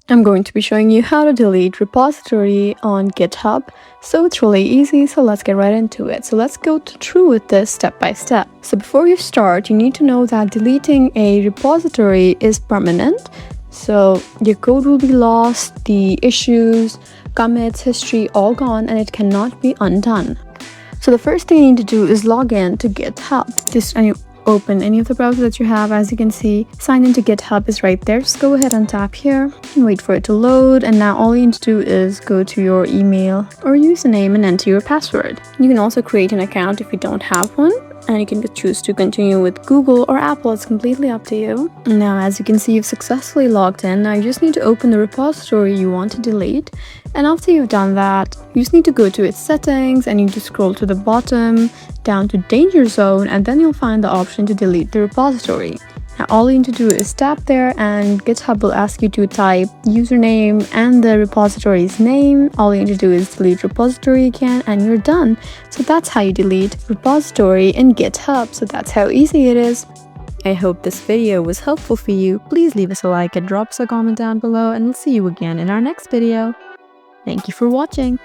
I'm going to be showing you how to delete repository on GitHub. So it's really easy, so let's get right into it. So let's go through with this step by step. So before you start, you need to know that deleting a repository is permanent. So your code will be lost, the issues, commits, history, all gone, and it cannot be undone. So the first thing you need to do is log in to GitHub. Just open any of the browsers that you have. As you can see, sign into GitHub is right there. Just go ahead and tap here and wait for it to load. And now all you need to do is go to your email or username and enter your password. You can also create an account if you don't have one, and you can choose to continue with Google or Apple. It's completely up to you. Now, as you can see, you've successfully logged in. Now you just need to open the repository you want to delete. And after you've done that, you just need to go to its settings and you just scroll to the bottom down to danger zone, and then you'll find the option to delete the repository. Now all you need to do is tap there and GitHub will ask you to type username and the repository's name. All you need to do is delete repository again and you're done. So that's how you delete repository in GitHub. So that's how easy it is. I hope this video was helpful for you. Please leave us a like and drop us a comment down below, and we'll see you again in our next video. Thank you for watching.